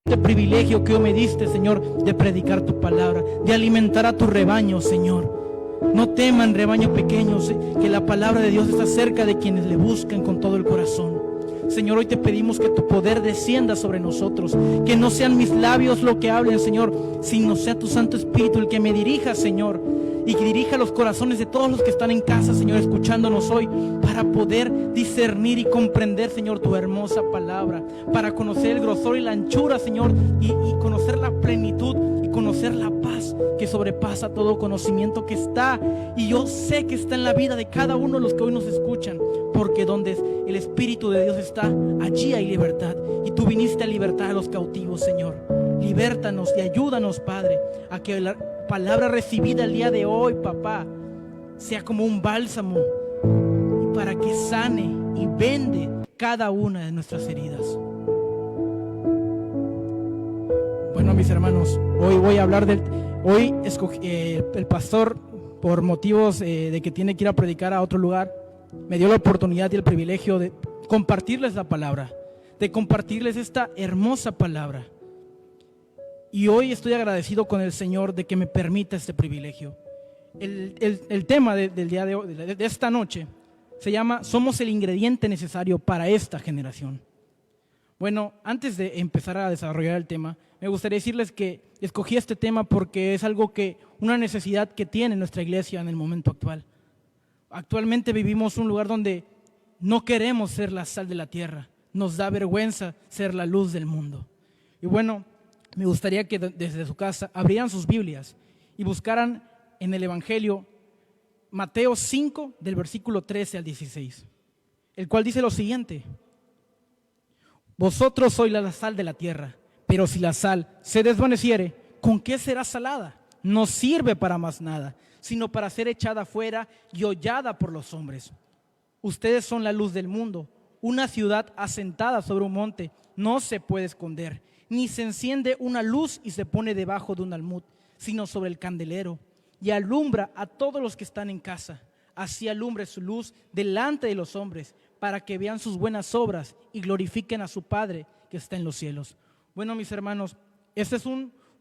este privilegio que hoy me diste, Señor, de predicar tu palabra, de alimentar a tu rebaño, Señor. No teman, rebaño pequeño, que la palabra de Dios está cerca de quienes le buscan con todo el corazón. Señor, hoy te pedimos que tu poder descienda sobre nosotros, que no sean mis labios lo que hablen, Señor, sino sea tu Santo Espíritu el que me dirija, Señor, y que dirija los corazones de todos los que están en casa, Señor, escuchándonos hoy, para poder discernir y comprender, Señor, tu hermosa palabra, para conocer el grosor y la anchura, Señor, y conocer la plenitud y conocer la paz que sobrepasa todo conocimiento, que está, y yo sé que está en la vida de cada uno de los que hoy nos escuchan, porque donde el Espíritu de Dios está, allí hay libertad, y tú viniste a libertar a los cautivos, Señor. Libértanos y ayúdanos, Padre, a que la palabra recibida el día de hoy, papá, sea como un bálsamo, y para que sane y vende cada una de nuestras heridas. Bueno, mis hermanos, hoy voy a hablar hoy el pastor, por motivos de que tiene que ir a predicar a otro lugar, me dio la oportunidad y el privilegio de compartirles la palabra, de compartirles esta hermosa palabra. Y hoy estoy agradecido con el Señor de que me permita este privilegio. El tema del día de hoy, de esta noche, se llama "Somos el ingrediente necesario para esta generación". Bueno, antes de empezar a desarrollar el tema, me gustaría decirles que escogí este tema porque es una necesidad que tiene nuestra iglesia en el momento actual. Actualmente vivimos un lugar donde no queremos ser la sal de la tierra, nos da vergüenza ser la luz del mundo. Y bueno, me gustaría que desde su casa abrieran sus Biblias y buscaran en el Evangelio Mateo 5, del versículo 13 al 16, el cual dice lo siguiente: vosotros sois la sal de la tierra, pero si la sal se desvaneciere, ¿con qué será salada? No sirve para más nada, sino para ser echada fuera y hollada por los hombres. Ustedes son la luz del mundo. Una ciudad asentada sobre un monte no se puede esconder, ni se enciende una luz y se pone debajo de un almud, sino sobre el candelero, y alumbra a todos los que están en casa. Así alumbre su luz delante de los hombres, para que vean sus buenas obras y glorifiquen a su Padre que está en los cielos. Bueno, mis hermanos, esta es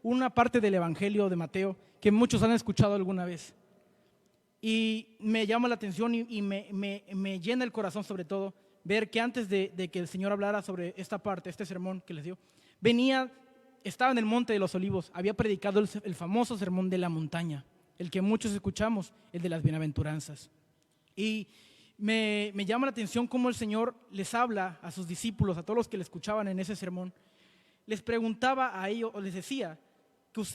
una parte del Evangelio de Mateo que muchos han escuchado alguna vez. Y me llama la atención y me llena el corazón, sobre todo, ver que antes de que el Señor hablara sobre esta parte, este sermón que les dio, estaba en el Monte de los Olivos, había predicado el famoso sermón de la montaña, el que muchos escuchamos, el de las bienaventuranzas. Y me llama la atención cómo el Señor les habla a sus discípulos, a todos los que le escuchaban en ese sermón, les preguntaba a ellos, o les decía,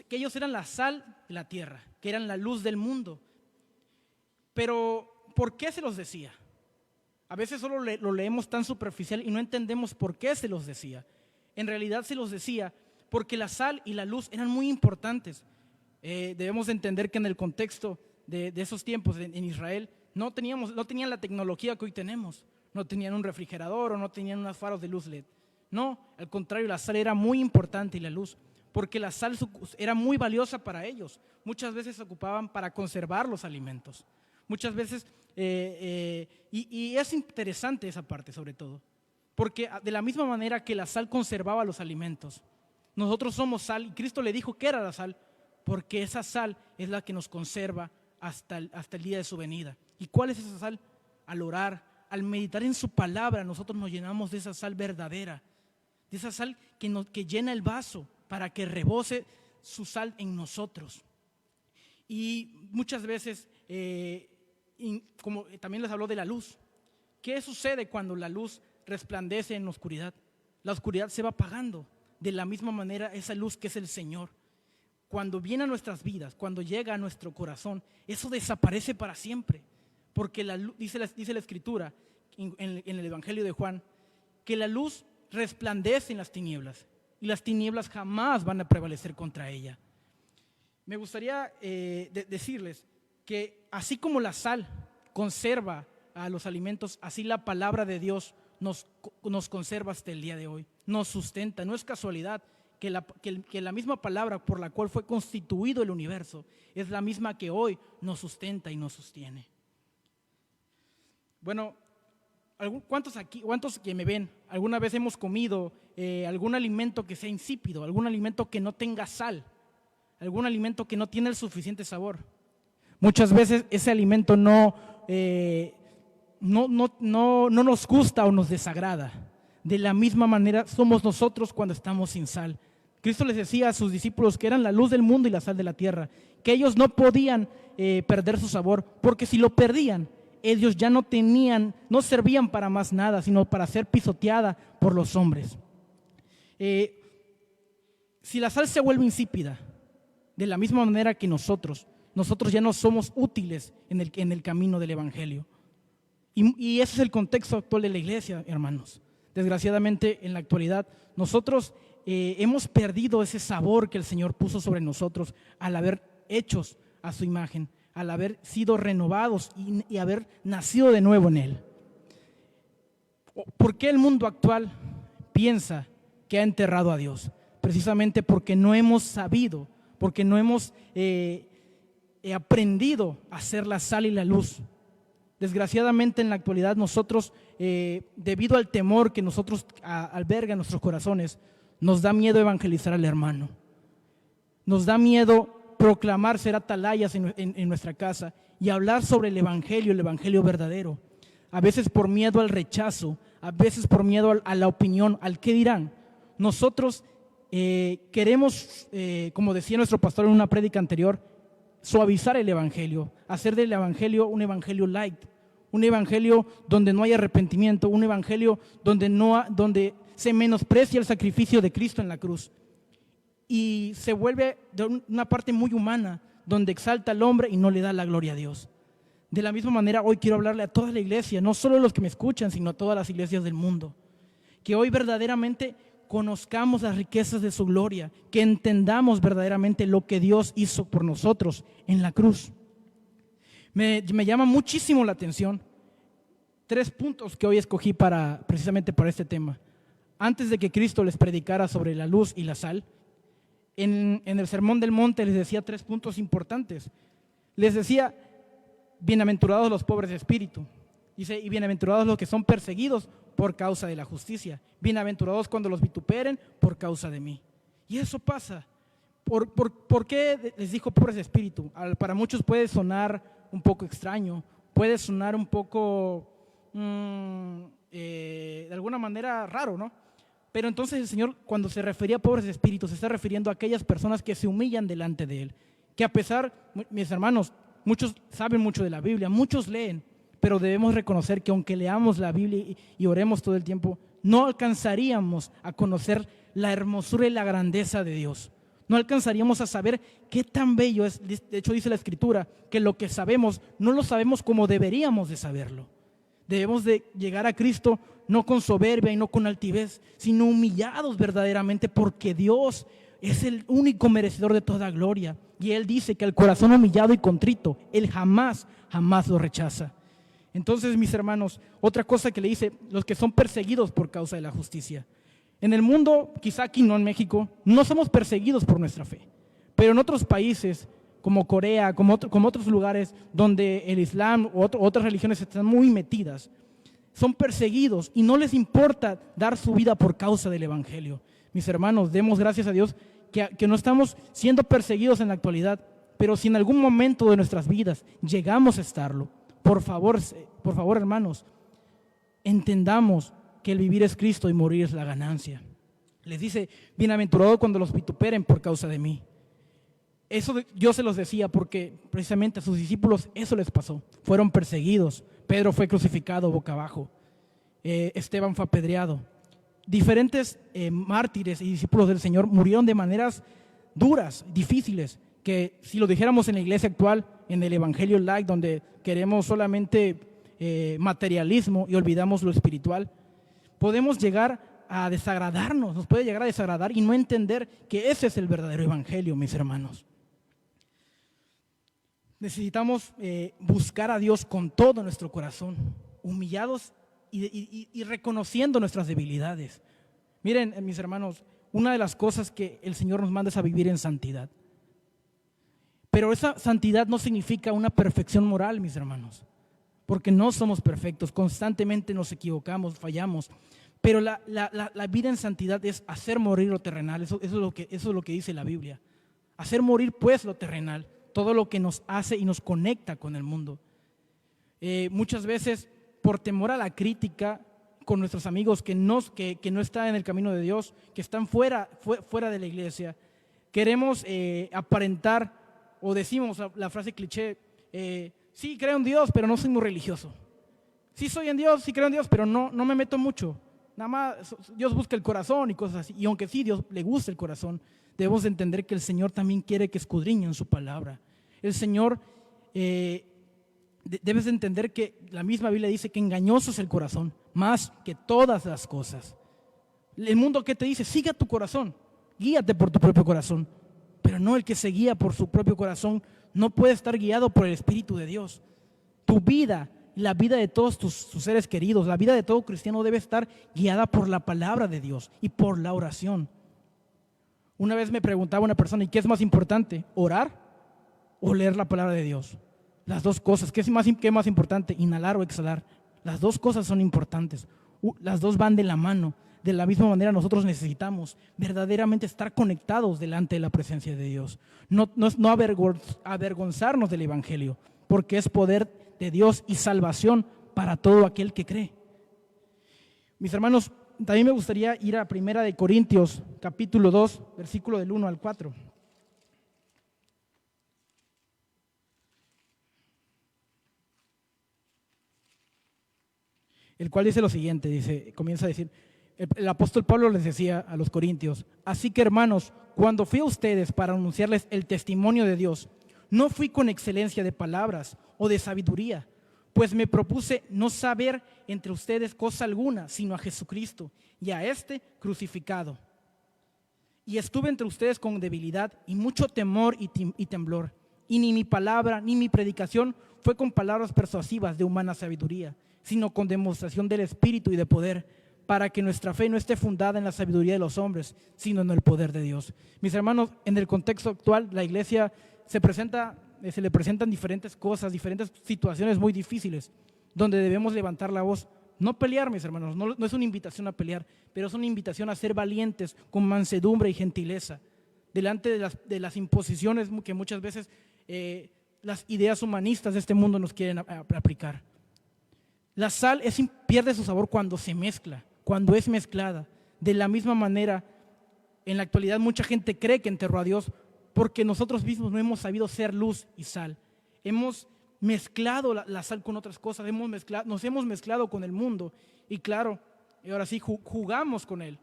que ellos eran la sal de la tierra, que eran la luz del mundo. Pero, ¿por qué se los decía? A veces solo lo leemos tan superficial y no entendemos por qué se los decía. En realidad se los decía porque la sal y la luz eran muy importantes. Debemos entender que en el contexto de esos tiempos en Israel no tenían la tecnología que hoy tenemos. No tenían un refrigerador o no tenían unos faros de luz LED. No, al contrario, la sal era muy importante y la luz, porque la sal era muy valiosa para ellos. Muchas veces se ocupaban para conservar los alimentos. Muchas veces, y es interesante esa parte sobre todo, porque de la misma manera que la sal conservaba los alimentos, nosotros somos sal, y Cristo le dijo que era la sal, porque esa sal es la que nos conserva hasta el día de su venida. ¿Y cuál es esa sal? Al orar, al meditar en su palabra, nosotros nos llenamos de esa sal verdadera, de esa sal que llena el vaso para que rebose su sal en nosotros. Y muchas veces, como también les habló de la luz, ¿qué sucede cuando la luz resplandece en la oscuridad? La oscuridad se va apagando. De la misma manera, esa luz que es el Señor, cuando viene a nuestras vidas, cuando llega a nuestro corazón, eso desaparece para siempre. Porque dice la Escritura en el Evangelio de Juan, que la luz resplandece en las tinieblas y las tinieblas jamás van a prevalecer contra ella. Me gustaría decirles que así como la sal conserva a los alimentos, así la palabra de Dios nos conserva hasta el día de hoy, nos sustenta. No es casualidad que la misma palabra por la cual fue constituido el universo es la misma que hoy nos sustenta y nos sostiene. Bueno, ¿Cuántos que me ven, alguna vez hemos comido algún alimento que sea insípido, algún alimento que no tenga sal, algún alimento que no tiene el suficiente sabor? Muchas veces ese alimento no nos gusta o nos desagrada. De la misma manera somos nosotros cuando estamos sin sal. Cristo les decía a sus discípulos que eran la luz del mundo y la sal de la tierra, que ellos no podían perder su sabor, porque si lo perdían, ellos ya no servían para más nada, sino para ser pisoteada por los hombres. Si la sal se vuelve insípida, de la misma manera que nosotros ya no somos útiles en el camino del Evangelio. Y ese es el contexto actual de la iglesia, hermanos. Desgraciadamente, en la actualidad, nosotros hemos perdido ese sabor que el Señor puso sobre nosotros al haber hechos a su imagen, al haber sido renovados y haber nacido de nuevo en Él. ¿Por qué el mundo actual piensa que ha enterrado a Dios? Precisamente porque no hemos sabido, porque no hemos aprendido a ser la sal y la luz. Desgraciadamente en la actualidad nosotros, debido al temor que nosotros alberga en nuestros corazones, nos da miedo evangelizar al hermano. Nos da miedo proclamar ser atalayas en nuestra casa y hablar sobre el Evangelio verdadero. A veces por miedo al rechazo, a veces por miedo a la opinión, al qué dirán. Nosotros queremos, como decía nuestro pastor en una prédica anterior, suavizar el Evangelio, hacer del Evangelio un Evangelio light, un Evangelio donde no hay arrepentimiento, un Evangelio donde se menosprecia el sacrificio de Cristo en la cruz y se vuelve de una parte muy humana, donde exalta al hombre y no le da la gloria a Dios. De la misma manera, hoy quiero hablarle a toda la iglesia, no solo a los que me escuchan, sino a todas las iglesias del mundo, que hoy verdaderamente conozcamos las riquezas de su gloria, que entendamos verdaderamente lo que Dios hizo por nosotros en la cruz. Me llama muchísimo la atención 3 puntos que hoy escogí precisamente para este tema. Antes de que Cristo les predicara sobre la luz y la sal, en el Sermón del Monte les decía 3 puntos importantes. Les decía, bienaventurados los pobres de espíritu. Dice, y bienaventurados los que son perseguidos por causa de la justicia. Bienaventurados cuando los vituperen por causa de mí. Y eso pasa. ¿Por qué les dijo pobres de espíritu? Para muchos puede sonar un poco extraño, puede sonar un poco, de alguna manera raro, ¿no? Pero entonces el Señor, cuando se refería a pobres de espíritu, se está refiriendo a aquellas personas que se humillan delante de Él. Que a pesar, mis hermanos, muchos saben mucho de la Biblia, muchos leen, pero debemos reconocer que aunque leamos la Biblia y oremos todo el tiempo, no alcanzaríamos a conocer la hermosura y la grandeza de Dios. No alcanzaríamos a saber qué tan bello es. De hecho, dice la Escritura que lo que sabemos no lo sabemos como deberíamos de saberlo. Debemos de llegar a Cristo no con soberbia y no con altivez, sino humillados verdaderamente, porque Dios es el único merecedor de toda gloria. Y Él dice que el corazón humillado y contrito, Él jamás lo rechaza. Entonces, mis hermanos, otra cosa que le dice, los que son perseguidos por causa de la justicia. En el mundo, quizá aquí no en México, no somos perseguidos por nuestra fe, pero en otros países como Corea, como otros lugares donde el Islam u otras religiones están muy metidas, son perseguidos y no les importa dar su vida por causa del Evangelio. Mis hermanos, demos gracias a Dios que no estamos siendo perseguidos en la actualidad, pero si en algún momento de nuestras vidas llegamos a estarlo, por favor, hermanos, entendamos que el vivir es Cristo y morir es la ganancia. Les dice, bienaventurado cuando los vituperen por causa de mí. Eso yo se los decía porque precisamente a sus discípulos eso les pasó. Fueron perseguidos. Pedro fue crucificado boca abajo. Esteban fue apedreado. Diferentes mártires y discípulos del Señor murieron de maneras duras, difíciles, que si lo dijéramos en la iglesia actual, en el Evangelio Light, donde queremos solamente materialismo y olvidamos lo espiritual, podemos llegar a desagradarnos, nos puede llegar a desagradar y no entender que ese es el verdadero Evangelio, mis hermanos. Necesitamos buscar a Dios con todo nuestro corazón, humillados y reconociendo nuestras debilidades. Miren, mis hermanos, una de las cosas que el Señor nos manda es a vivir en santidad. Pero esa santidad no significa una perfección moral, mis hermanos. porque no somos perfectos, constantemente nos equivocamos, fallamos. Pero la vida en santidad es hacer morir lo terrenal, eso es lo que dice la Biblia. Hacer morir pues lo terrenal, todo lo que nos hace y nos conecta con el mundo. Muchas veces, por temor a la crítica con nuestros amigos que no están en el camino de Dios, que están fuera de la iglesia, queremos aparentar, o decimos la frase cliché, sí creo en Dios, pero no soy muy religioso. Sí soy en Dios, sí creo en Dios, pero no me meto mucho. Nada más Dios busca el corazón y cosas así. Y aunque sí Dios le gusta el corazón, debemos entender que el Señor también quiere que escudriñen su palabra. El Señor, debes entender que la misma Biblia dice que engañoso es el corazón, más que todas las cosas. El mundo que te dice, siga tu corazón, guíate por tu propio corazón, pero no el que se guía por su propio corazón no puede estar guiado por el Espíritu de Dios. Tu vida, la vida de todos tus seres queridos, la vida de todo cristiano debe estar guiada por la palabra de Dios y por la oración. Una vez me preguntaba una persona, ¿y qué es más importante? ¿Orar o leer la palabra de Dios? Las dos cosas. ¿Qué es más importante? ¿Inhalar o exhalar? Las dos cosas son importantes. Las dos van de la mano. De la misma manera nosotros necesitamos verdaderamente estar conectados delante de la presencia de Dios. No avergonzarnos del Evangelio, porque es poder de Dios y salvación para todo aquel que cree. Mis hermanos, también me gustaría ir a 1 Corintios, capítulo 2, versículo del 1 al 4. El cual dice lo siguiente, comienza a decir, el apóstol Pablo les decía a los corintios, así que hermanos, cuando fui a ustedes para anunciarles el testimonio de Dios, no fui con excelencia de palabras o de sabiduría, pues me propuse no saber entre ustedes cosa alguna, sino a Jesucristo y a este crucificado. Y estuve entre ustedes con debilidad y mucho temor y temblor, y ni mi palabra ni mi predicación fue con palabras persuasivas de humana sabiduría, sino con demostración del Espíritu y de poder, para que nuestra fe no esté fundada en la sabiduría de los hombres, sino en el poder de Dios. Mis hermanos, en el contexto actual, la iglesia se le presentan diferentes cosas, diferentes situaciones muy difíciles, donde debemos levantar la voz. No pelear, mis hermanos, no es una invitación a pelear, pero es una invitación a ser valientes con mansedumbre y gentileza, delante de las imposiciones que muchas veces las ideas humanistas de este mundo nos quieren aplicar. La sal pierde su sabor cuando se mezcla, cuando es mezclada. De la misma manera, en la actualidad mucha gente cree que enterró a Dios porque nosotros mismos no hemos sabido ser luz y sal. Hemos mezclado la sal con otras cosas, nos hemos mezclado con el mundo y claro, y ahora sí jugamos con él.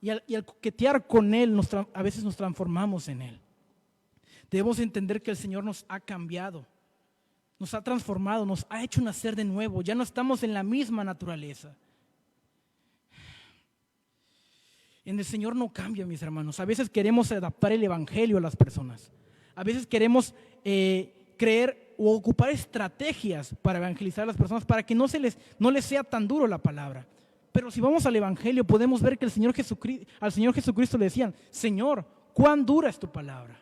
Y al coquetear con él, a veces nos transformamos en él. Debemos entender que el Señor nos ha cambiado, nos ha transformado, nos ha hecho nacer de nuevo. Ya no estamos en la misma naturaleza. En el Señor no cambia, mis hermanos. A veces queremos adaptar el Evangelio a las personas. A veces queremos creer o ocupar estrategias para evangelizar a las personas para que no les sea tan duro la palabra. Pero si vamos al Evangelio podemos ver que al Señor Jesucristo le decían, Señor, ¿cuán dura es tu palabra?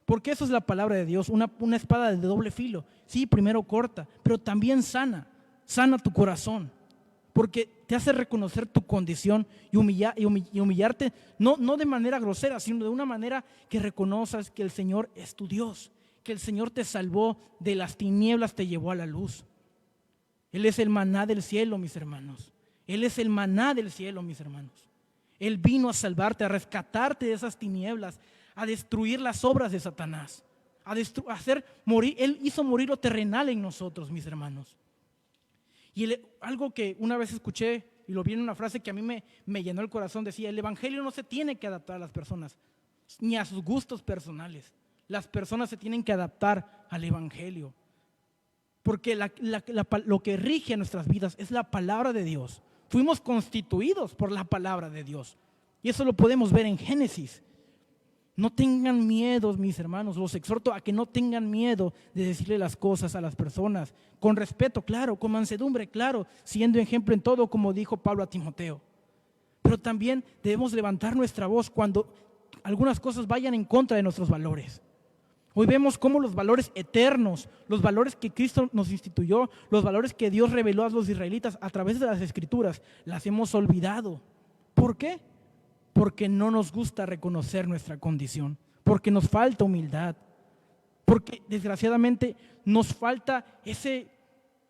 Porque eso es la palabra de Dios, una espada de doble filo. Sí, primero corta, pero también sana tu corazón. Porque te hace reconocer tu condición y humillarte, no de manera grosera, sino de una manera que reconozcas que el Señor es tu Dios, que el Señor te salvó de las tinieblas, te llevó a la luz. Él es el maná del cielo, mis hermanos. Él es el maná del cielo, mis hermanos. Él vino a salvarte, a rescatarte de esas tinieblas, a destruir las obras de Satanás, a hacer morir. Él hizo morir lo terrenal en nosotros, mis hermanos. Y algo que una vez escuché y lo vi en una frase que a mí me llenó el corazón, decía, el Evangelio no se tiene que adaptar a las personas, ni a sus gustos personales. Las personas se tienen que adaptar al Evangelio. Porque lo que rige nuestras vidas es la palabra de Dios. Fuimos constituidos por la palabra de Dios. Y eso lo podemos ver en Génesis. No tengan miedo, mis hermanos, los exhorto a que no tengan miedo de decirle las cosas a las personas, con respeto, claro, con mansedumbre, claro, siendo ejemplo en todo, como dijo Pablo a Timoteo. Pero también debemos levantar nuestra voz cuando algunas cosas vayan en contra de nuestros valores, Hoy vemos cómo los valores eternos, los valores que Cristo nos instituyó, los valores que Dios reveló a los israelitas a través de las Escrituras, las hemos olvidado. ¿Por qué? Porque no nos gusta reconocer nuestra condición, porque nos falta humildad, porque desgraciadamente nos falta ese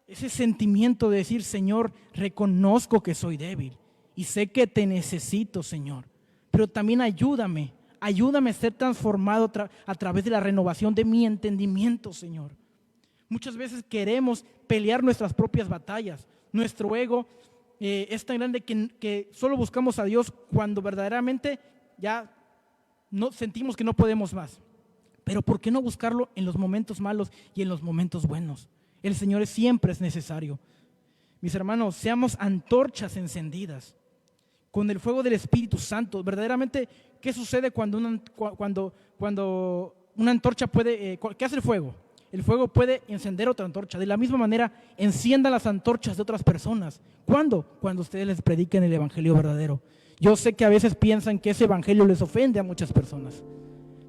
sentimiento de decir: Señor, reconozco que soy débil y sé que te necesito, Señor, pero también ayúdame a ser transformado a través de la renovación de mi entendimiento, Señor. Muchas veces queremos pelear nuestras propias batallas. Nuestro ego es tan grande que solo buscamos a Dios cuando verdaderamente ya no sentimos que no podemos más. Pero ¿por qué no buscarlo en los momentos malos y en los momentos buenos? El Señor siempre es necesario. Mis hermanos, seamos antorchas encendidas con el fuego del Espíritu Santo. Verdaderamente, ¿qué sucede cuando una antorcha puede, qué hace el fuego? El fuego puede encender otra antorcha. De la misma manera, enciendan las antorchas de otras personas. ¿Cuándo? Cuando ustedes les prediquen el evangelio verdadero. Yo sé que a veces piensan que ese evangelio les ofende a muchas personas,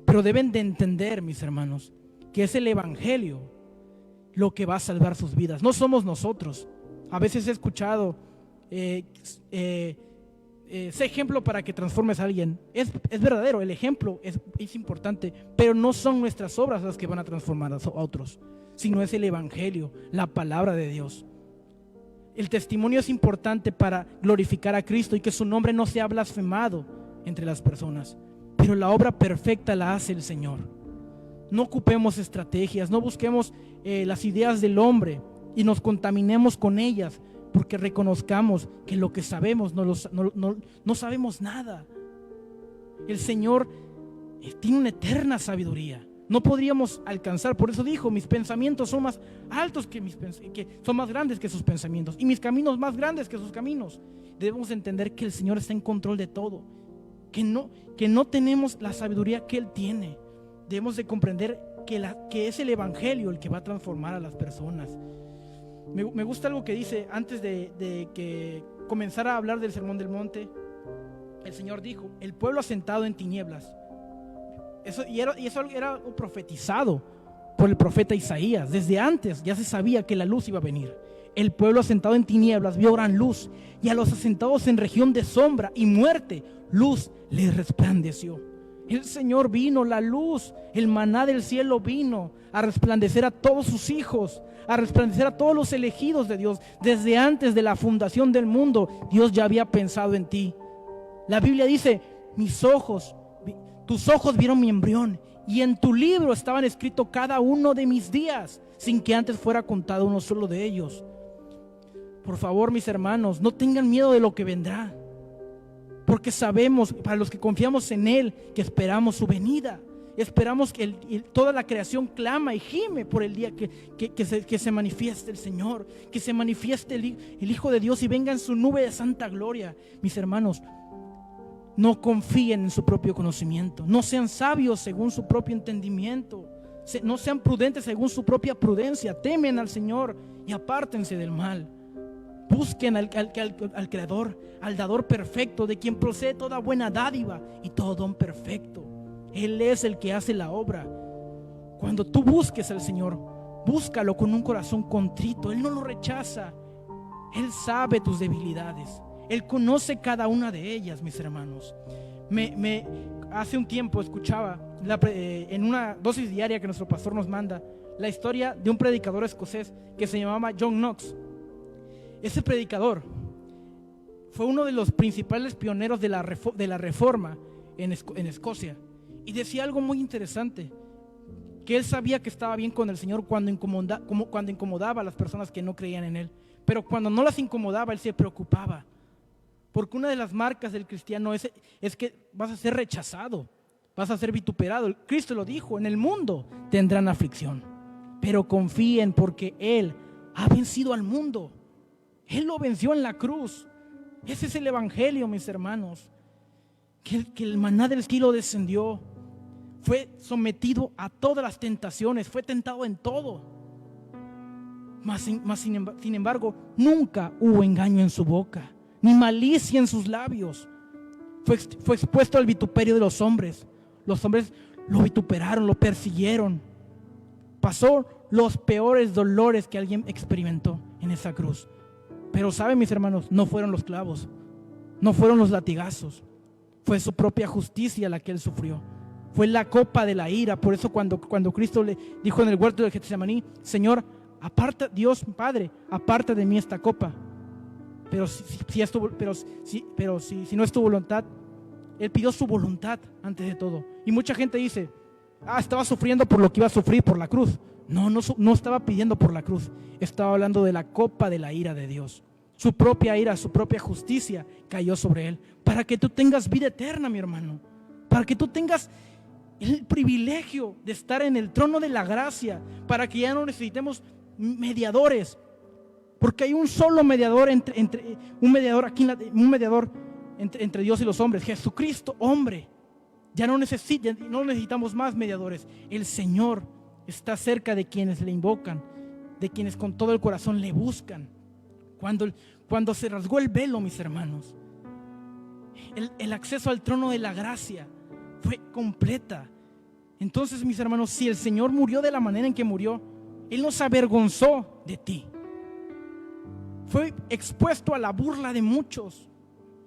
pero deben de entender, mis hermanos, que es el evangelio lo que va a salvar sus vidas. No somos nosotros. A veces he escuchado, sé ejemplo para que transformes a alguien. Es verdadero, el ejemplo es importante, pero no son nuestras obras las que van a transformar a otros, sino es el evangelio, la palabra de Dios. El testimonio es importante para glorificar a Cristo y que su nombre no sea blasfemado entre las personas, pero la obra perfecta la hace el Señor. No ocupemos estrategias, no busquemos las ideas del hombre y nos contaminemos con ellas, porque reconozcamos que lo que sabemos no sabemos nada. El Señor tiene una eterna sabiduría. No podríamos alcanzar, por eso dijo: mis pensamientos son más altos que son más grandes que sus pensamientos, y mis caminos más grandes que sus caminos. Debemos entender que el Señor está en control de todo, que no tenemos la sabiduría que Él tiene. Debemos de comprender que es el evangelio el que va a transformar a las personas. Me gusta algo que dice antes de que comenzara a hablar del Sermón del Monte. El Señor dijo: el pueblo asentado en tinieblas. Eso era profetizado por el profeta Isaías. Desde antes ya se sabía que la luz iba a venir. El pueblo asentado en tinieblas vio gran luz, y a los asentados en región de sombra y muerte, luz les resplandeció. El Señor vino, la luz, el maná del cielo vino a resplandecer a todos sus hijos, a resplandecer a todos los elegidos de Dios. Desde antes de la fundación del mundo, Dios ya había pensado en ti. La Biblia dice: tus ojos vieron mi embrión, y en tu libro estaban escritos cada uno de mis días, sin que antes fuera contado uno solo de ellos. Por favor, mis hermanos, no tengan miedo de lo que vendrá, porque sabemos, para los que confiamos en Él, que esperamos su venida. Esperamos que toda la creación clama y gime por el día que se manifieste el Señor, que se manifieste el Hijo de Dios y venga en su nube de santa gloria. Mis hermanos, no confíen en su propio conocimiento, no sean sabios según su propio entendimiento, no sean prudentes según su propia prudencia. Temen al Señor y apártense del mal. Busquen al Creador, al dador perfecto, de quien procede toda buena dádiva y todo don perfecto. Él es el que hace la obra. Cuando tú busques al Señor, búscalo con un corazón contrito. Él no lo rechaza. Él sabe tus debilidades. Él conoce cada una de ellas, mis hermanos. Hace un tiempo escuchaba en una dosis diaria que nuestro pastor nos manda, la historia de un predicador escocés que se llamaba John Knox. Ese predicador fue uno de los principales pioneros de la reforma en Escocia, y decía algo muy interesante, que él sabía que estaba bien con el Señor cuando incomodaba a las personas que no creían en Él, pero cuando no las incomodaba, Él se preocupaba, porque una de las marcas del cristiano es que vas a ser rechazado, vas a ser vituperado. Cristo lo dijo: en el mundo tendrán aflicción, pero confíen, porque Él ha vencido al mundo. Él lo venció en la cruz. Ese es el evangelio, mis hermanos. Que el maná del cielo descendió, fue sometido a todas las tentaciones, fue tentado en todo. Sin embargo, nunca hubo engaño en su boca, ni malicia en sus labios. Fue expuesto al vituperio de los hombres. Los hombres lo vituperaron, lo persiguieron, Pasó los peores dolores que alguien experimentó en esa cruz. Pero saben, mis hermanos, no fueron los clavos, no fueron los latigazos, fue su propia justicia la que él sufrió. Fue la copa de la ira. Por eso cuando Cristo le dijo en el huerto de Getsemaní: Señor, aparta, Dios Padre, aparta de mí esta copa. Pero si no es tu voluntad, él pidió su voluntad antes de todo. Y mucha gente dice: estaba sufriendo por lo que iba a sufrir por la cruz. No estaba pidiendo por la cruz, estaba hablando de la copa de la ira de Dios. Su propia ira, su propia justicia cayó sobre él, para que tú tengas vida eterna, mi hermano, para que tú tengas el privilegio de estar en el trono de la gracia, para que ya no necesitemos mediadores, porque hay un solo mediador entre Dios y los hombres, Jesucristo, hombre. Ya no necesitamos más mediadores. El Señor está cerca de quienes le invocan, de quienes con todo el corazón le buscan. Cuando se rasgó el velo, mis hermanos, el acceso al trono de la gracia fue completa. Entonces, mis hermanos, si el Señor murió de la manera en que murió, Él no se avergonzó de ti. Fue expuesto a la burla de muchos,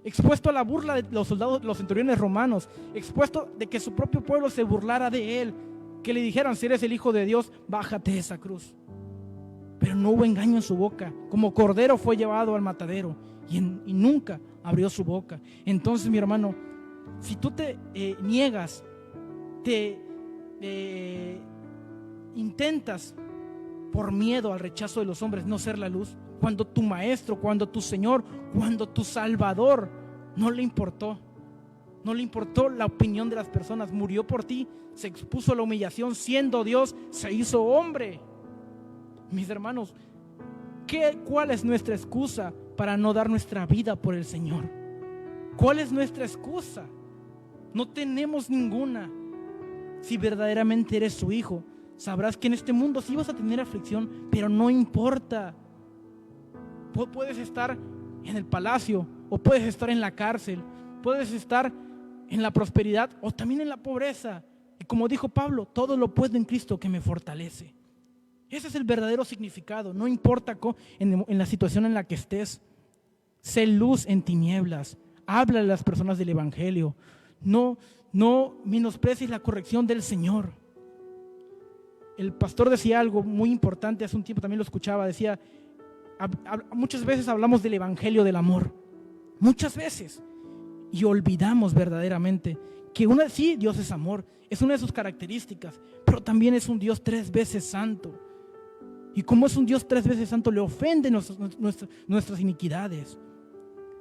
expuesto a la burla de los soldados, los centuriones romanos, expuesto de que su propio pueblo se burlara de él, que le dijeran: si eres el Hijo de Dios, bájate de esa cruz. Pero no hubo engaño en su boca. Como cordero fue llevado al matadero y nunca abrió su boca. Entonces, mi hermano, si tú te niegas, intentas por miedo al rechazo de los hombres no ser la luz, cuando tu maestro, cuando tu Señor, cuando tu Salvador no le importó la opinión de las personas, murió por ti, se expuso a la humillación, siendo Dios, se hizo hombre. Mis hermanos, ¿cuál es nuestra excusa para no dar nuestra vida por el Señor? ¿Cuál es nuestra excusa? No tenemos ninguna. Si verdaderamente eres su hijo, sabrás que en este mundo sí vas a tener aflicción, pero no importa. Puedes estar en el palacio, o puedes estar en la cárcel, puedes estar en la prosperidad o también en la pobreza. Y como dijo Pablo: todo lo puedo en Cristo que me fortalece. Ese es el verdadero significado. No importa en la situación en la que estés, sé luz en tinieblas. Habla a las personas del Evangelio. No menosprecies la corrección del Señor. El pastor decía algo muy importante hace un tiempo, también lo escuchaba. Decía: muchas veces hablamos del Evangelio del amor, muchas veces, y olvidamos verdaderamente que sí, Dios es amor, es una de sus características, pero también es un Dios 3 veces santo. Y como es un Dios 3 veces santo, le ofende nuestras iniquidades.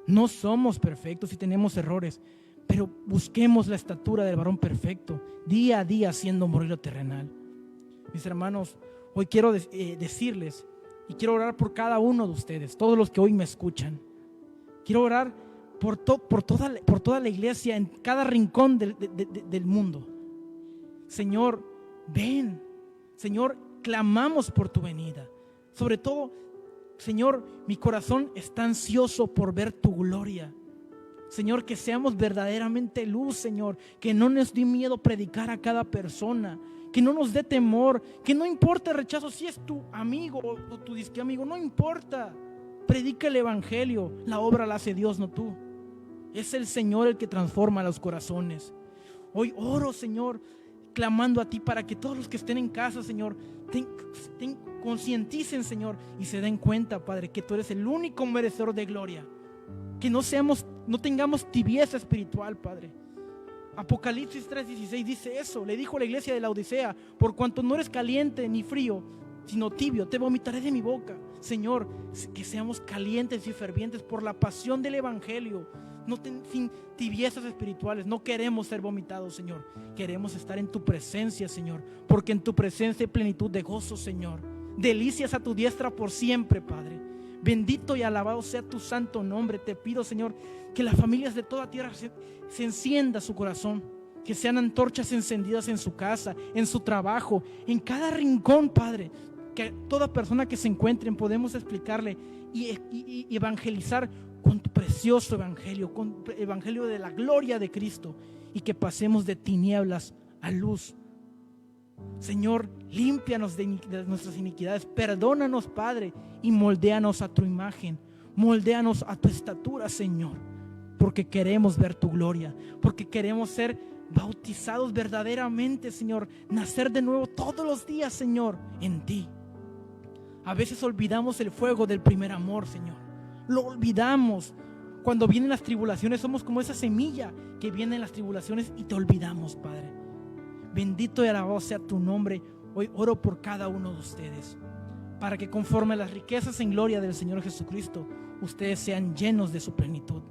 No somos perfectos y tenemos errores, pero busquemos la estatura del varón perfecto, día a día siendo morir terrenal. Mis hermanos, hoy quiero decirles, y quiero orar por cada uno de ustedes, todos los que hoy me escuchan. Quiero orar por toda la iglesia, en cada rincón del mundo. Señor, ven. Señor, clamamos por tu venida. Sobre todo, Señor, mi corazón está ansioso por ver tu gloria. Señor, que seamos verdaderamente luz, Señor, que no nos dé miedo predicar a cada persona, que no nos dé temor, que no importa el rechazo, si es tu amigo o tu disque amigo, no importa. Predica el Evangelio, la obra la hace Dios, no tú. Es el Señor el que transforma los corazones. Hoy oro, Señor, clamando a ti para que todos los que estén en casa, Señor, concienticen, Señor, y se den cuenta, Padre, que tú eres el único merecedor de gloria. Que no tengamos tibieza espiritual, Padre. Apocalipsis 3:16 dice eso. Le dijo a la iglesia de la Odisea: por cuanto no eres caliente ni frío, sino tibio, te vomitaré de mi boca. Señor, que seamos calientes y fervientes por la pasión del Evangelio, sin tibiezas espirituales. No queremos ser vomitados, Señor. Queremos estar en tu presencia, Señor, porque en tu presencia hay plenitud de gozo, Señor. Delicias a tu diestra por siempre, Padre. Bendito y alabado sea tu santo nombre. Te pido, Señor, que las familias de toda tierra se encienda su corazón, que sean antorchas encendidas en su casa, en su trabajo, en cada rincón, Padre. Que toda persona que se encuentren podemos explicarle y evangelizar con tu precioso evangelio, con el evangelio de la gloria de Cristo, y que pasemos de tinieblas a luz, Señor, límpianos de nuestras iniquidades, perdónanos, Padre, y moldéanos a tu imagen, moldéanos a tu estatura, Señor, porque queremos ver tu gloria, porque queremos ser bautizados verdaderamente, Señor, nacer de nuevo todos los días, Señor, en ti. A veces olvidamos el fuego del primer amor, Señor, lo olvidamos. Cuando vienen las tribulaciones somos como esa semilla que viene en las tribulaciones y te olvidamos, Padre. Bendito y alabado sea tu nombre. Hoy oro por cada uno de ustedes, para que conforme a las riquezas en gloria del Señor Jesucristo, ustedes sean llenos de su plenitud.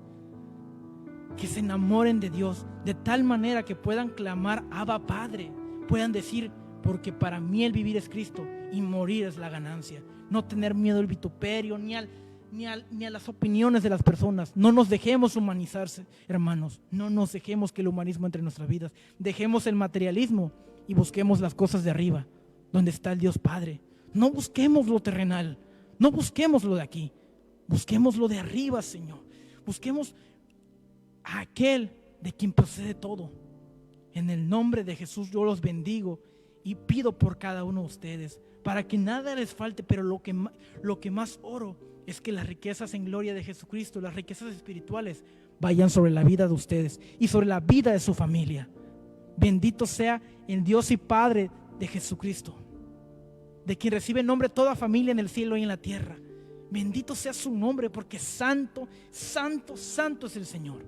Que se enamoren de Dios de tal manera que puedan clamar Abba Padre, puedan decir, porque para mí el vivir es Cristo y morir es la ganancia. No tener miedo al vituperio ni a las opiniones de las personas. No nos dejemos humanizarse, hermanos. No nos dejemos que el humanismo entre en nuestras vidas. Dejemos el materialismo y busquemos las cosas de arriba, donde está el Dios Padre. No busquemos lo terrenal, no busquemos lo de aquí, busquemos lo de arriba, Señor. Busquemos a aquel de quien procede todo. En el nombre de Jesús yo los bendigo y pido por cada uno de ustedes, para que nada les falte, pero lo que más oro es que las riquezas en gloria de Jesucristo, las riquezas espirituales, vayan sobre la vida de ustedes y sobre la vida de su familia. Bendito sea el Dios y Padre de Jesucristo, de quien recibe nombre toda familia en el cielo y en la tierra. Bendito sea su nombre, porque santo, santo, santo es el Señor.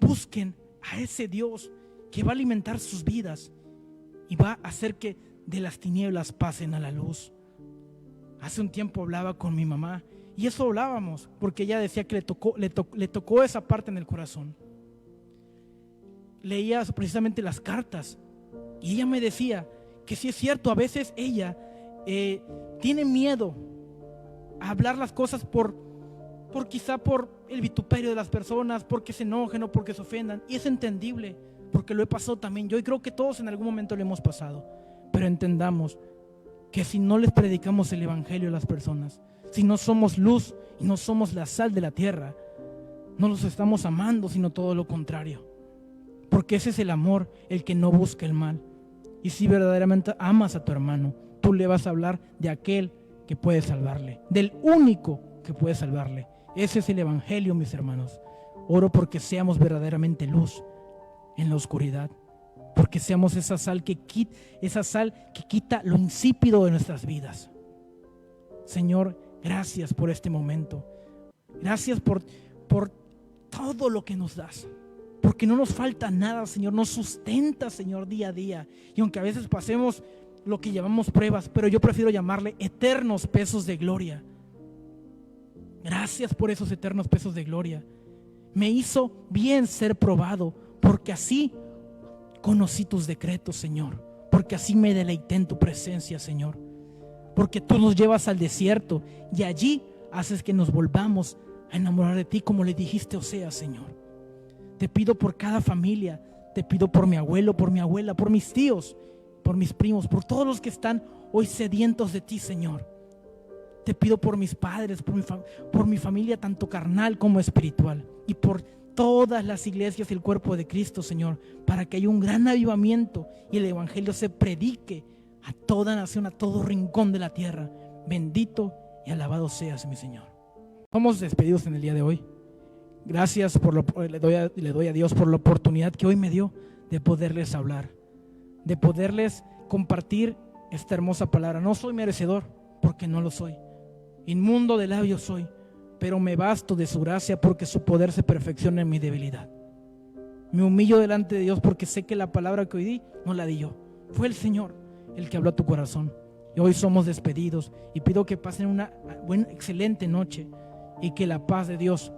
Busquen a ese Dios que va a alimentar sus vidas y va a hacer que de las tinieblas pasen a la luz. Hace un tiempo hablaba con mi mamá y eso hablábamos porque ella decía que le tocó esa parte en el corazón. Leía precisamente las cartas y ella me decía que sí es cierto, a veces ella tiene miedo a hablar las cosas quizá por el vituperio de las personas, porque se enojen o porque se ofendan, y es entendible porque lo he pasado también yo y creo que todos en algún momento lo hemos pasado. Pero entendamos que si no les predicamos el evangelio a las personas, si no somos luz y no somos la sal de la tierra, no los estamos amando, sino todo lo contrario. Porque ese es el amor, el que no busca el mal. Y si verdaderamente amas a tu hermano, tú le vas a hablar de aquel que puede salvarle, del único que puede salvarle. Ese es el evangelio, mis hermanos. Oro porque seamos verdaderamente luz en la oscuridad, porque seamos esa sal que quita lo insípido de nuestras vidas. Señor, gracias por este momento. Gracias por todo lo que nos das, porque no nos falta nada, Señor. Nos sustenta, Señor, día a día. Y aunque a veces pasemos lo que llamamos pruebas, pero yo prefiero llamarle eternos pesos de gloria. Gracias por esos eternos pesos de gloria. Me hizo bien ser probado, porque así conocí tus decretos, Señor, porque así me deleité en tu presencia, Señor, porque tú nos llevas al desierto y allí haces que nos volvamos a enamorar de ti, como le dijiste a Oseas, Señor. Te pido por cada familia, te pido por mi abuelo, por mi abuela, por mis tíos, por mis primos, por todos los que están hoy sedientos de ti, Señor. Te pido por mis padres, por mi familia, tanto carnal como espiritual, y por todas las iglesias y el cuerpo de Cristo, Señor, para que haya un gran avivamiento y el evangelio se predique a toda nación, a todo rincón de la tierra. Bendito y alabado seas, mi Señor. Somos despedidos en el día de hoy. Gracias le doy a Dios por la oportunidad que hoy me dio de poderles hablar, de poderles compartir esta hermosa palabra. No soy merecedor, porque no lo soy. Inmundo de labios soy, pero me basto de su gracia, porque su poder se perfecciona en mi debilidad. Me humillo delante de Dios porque sé que la palabra que hoy di no la di yo, fue el Señor el que habló a tu corazón. Y hoy somos despedidos y pido que pasen una buena, excelente noche, y que la paz de Dios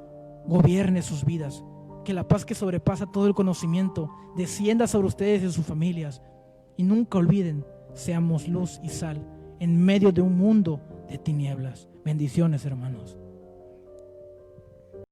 gobierne sus vidas, que la paz que sobrepasa todo el conocimiento descienda sobre ustedes y sus familias. Y nunca olviden, seamos luz y sal en medio de un mundo de tinieblas. Bendiciones, hermanos.